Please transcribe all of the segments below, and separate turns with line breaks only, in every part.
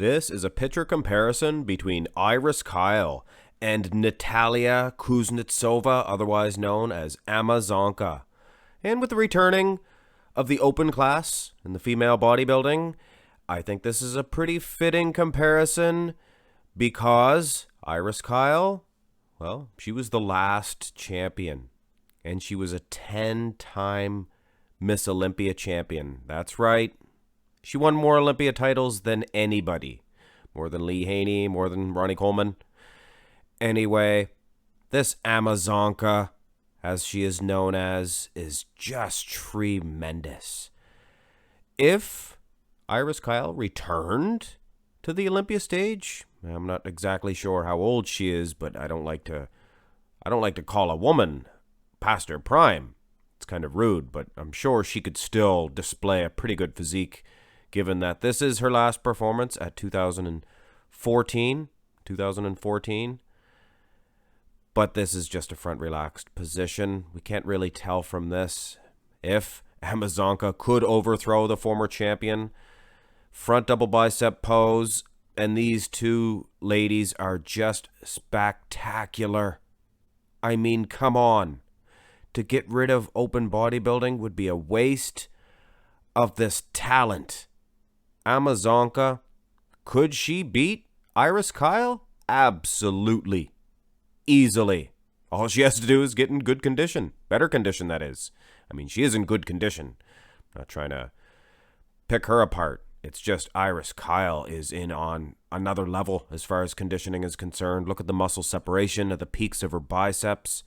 This is a picture comparison between Iris Kyle and Nataliya Kuznetsova, otherwise known as Amazonka. And with the returning of the open class in the female bodybuilding, I think this is a pretty fitting comparison because Iris Kyle, well, she was the last champion, and she was a 10-time Miss Olympia champion. That's right. She won more Olympia titles than anybody. More than Lee Haney, more than Ronnie Coleman. Anyway, this Amazonka, as she is known as, is just tremendous. If Iris Kyle returned to the Olympia stage, I'm not exactly sure how old she is, but I don't like to call a woman past her prime. It's kind of rude, but I'm sure she could still display a pretty good physique, given that this is her last performance at 2014. But this is just a front relaxed position. We can't really tell from this if Amazonka could overthrow the former champion. Front double bicep pose, and these two ladies are just spectacular. I mean, come on. To get rid of open bodybuilding would be a waste of this talent. Amazonka, could she beat Iris Kyle? Absolutely. Easily. All she has to do is get in good condition. Better condition, that is. I mean, she is in good condition. I'm not trying to pick her apart. It's just Iris Kyle is in on another level as far as conditioning is concerned. Look at the muscle separation at the peaks of her biceps.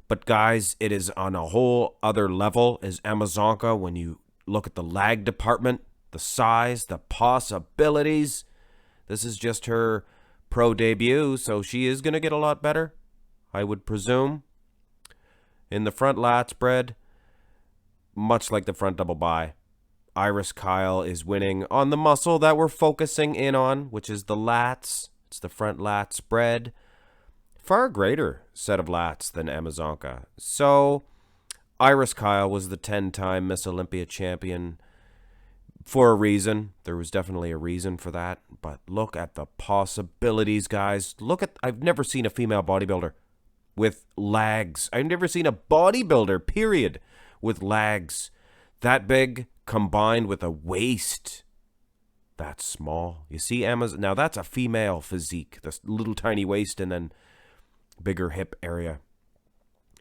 But guys, it is on a whole other level as Amazonka when you look at the lag department, the size, the possibilities. This is just her pro debut, so she is going to get a lot better, I would presume. In the front lat spread, much like the front double bi, Iris Kyle is winning on the muscle that we're focusing in on, which is the lats. It's the front lat spread. Far greater set of lats than Amazonka. So, Iris Kyle was the 10-time Miss Olympia champion for a reason. There was definitely a reason for that. But look at the possibilities, guys. I've never seen a female bodybuilder with lags. I've never seen a bodybuilder, period, with lags that big combined with a waist that small. You see, now that's a female physique. This little tiny waist and then bigger hip area.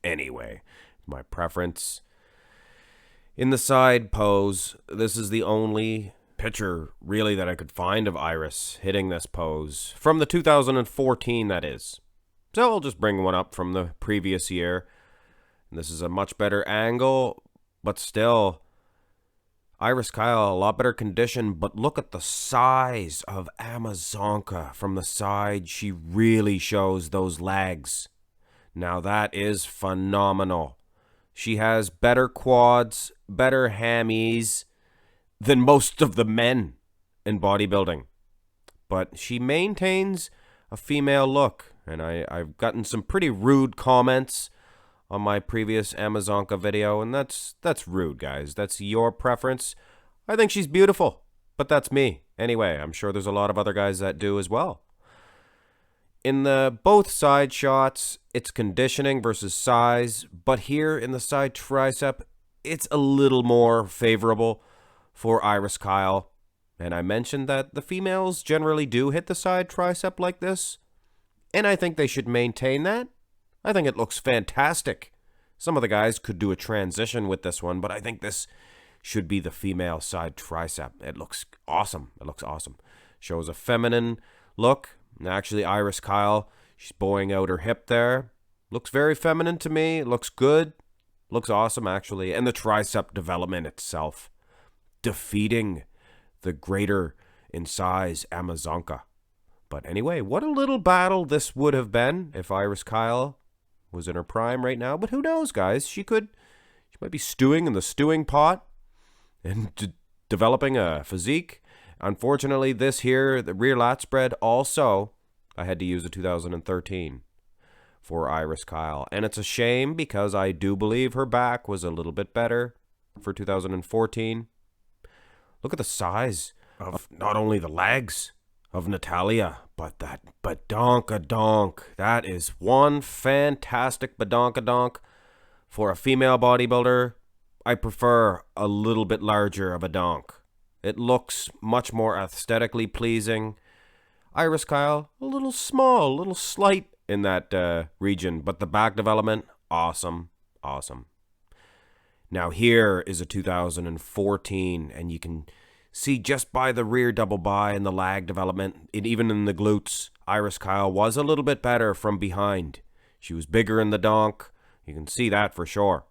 Anyway, my preference. In the side pose, this is the only picture really that I could find of Iris hitting this pose. From the 2014, that is. So I'll just bring one up from the previous year. And this is a much better angle, but still, Iris Kyle, a lot better condition, but look at the size of Amazonka from the side. She really shows those legs. Now that is phenomenal. She has better quads, better hammies than most of the men in bodybuilding. But she maintains a female look, and I've gotten some pretty rude comments on my previous Amazonka video, and that's rude, guys. That's your preference. I think she's beautiful, but that's me. Anyway, I'm sure there's a lot of other guys that do as well. In the both side shots, it's conditioning versus size, but here in the side tricep, it's a little more favorable for Iris Kyle. And I mentioned that the females generally do hit the side tricep like this, and I think they should maintain that. I think it looks fantastic. Some of the guys could do a transition with this one, but I think this should be the female side tricep. It looks awesome. It looks awesome. Shows a feminine look. And actually, Iris Kyle, she's bowing out her hip there. Looks very feminine to me. It looks good. Looks awesome, actually. And the tricep development itself, defeating the greater in size Amazonka. But anyway, what a little battle this would have been if Iris Kyle was in her prime right now. But who knows, guys? She might be stewing in the stewing pot and developing a physique. Unfortunately, this here, the rear lat spread, also, I had to use a 2013 for Iris Kyle. And it's a shame because I do believe her back was a little bit better for 2014. Look at the size of not only the legs of Nataliya, but that badonkadonk. That is one fantastic badonkadonk. For a female bodybuilder, I prefer a little bit larger of a donk. It looks much more aesthetically pleasing. Iris Kyle, a little small, a little slight in that region, but the back development, awesome, awesome. Now here is a 2014, and you can see just by the rear double bi and the lag development, even in the glutes, Iris Kyle was a little bit better from behind. She was bigger in the donk. You can see that for sure.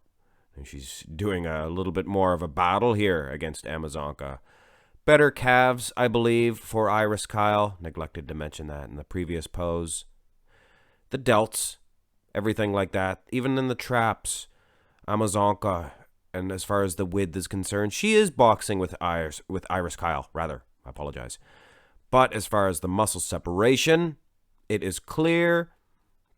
And she's doing a little bit more of a battle here against Amazonka. Better calves, I believe, for Iris Kyle. Neglected to mention that in the previous pose. The delts, everything like that. Even in the traps, Amazonka, and as far as the width is concerned, she is boxing with Iris Kyle, rather. I apologize. But as far as the muscle separation, it is clear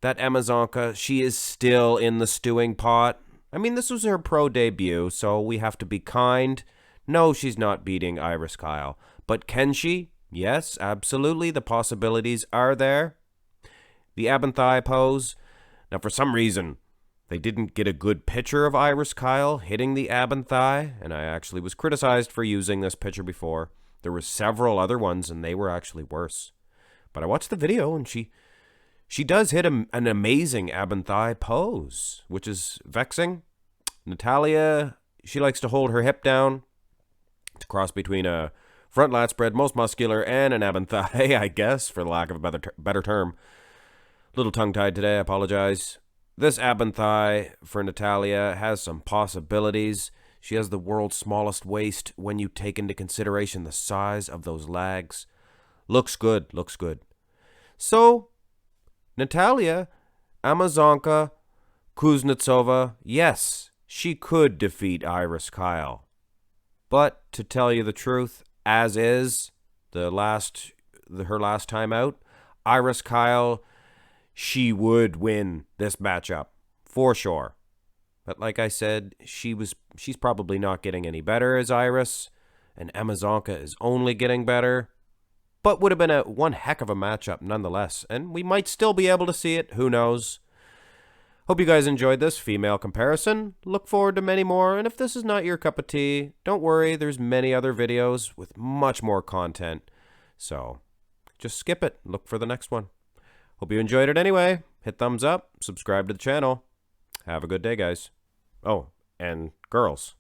that Amazonka, she is still in the stewing pot. I mean, this was her pro debut, so we have to be kind. No, she's not beating Iris Kyle. But can she? Yes, absolutely. The possibilities are there. The ab and thigh pose. Now, for some reason, they didn't get a good picture of Iris Kyle hitting the ab and thigh, and I actually was criticized for using this picture before. There were several other ones, and they were actually worse. But I watched the video, and she does hit an amazing ab and thigh pose, which is vexing. Nataliya, she likes to hold her hip down. It's a cross between a front lat spread, most muscular, and an ab and thigh, I guess, for the lack of a better term. Little tongue-tied today, I apologize. This ab and thigh for Nataliya has some possibilities. She has the world's smallest waist when you take into consideration the size of those legs. Looks good, looks good. So, Nataliya, Amazonka, Kuznetsova, yes, she could defeat Iris Kyle. But to tell you the truth, as is, her last time out, Iris Kyle, she would win this matchup for sure. But like I said, she's probably not getting any better as Iris, and Amazonka is only getting better. But would have been one heck of a matchup nonetheless, and we might still be able to see it. Who knows? Hope you guys enjoyed this female comparison. Look forward to many more, and if this is not your cup of tea, don't worry, there's many other videos with much more content. So just skip it. Look for the next one. Hope you enjoyed it anyway. Hit thumbs up, subscribe to the channel. Have a good day, guys. Oh, and girls.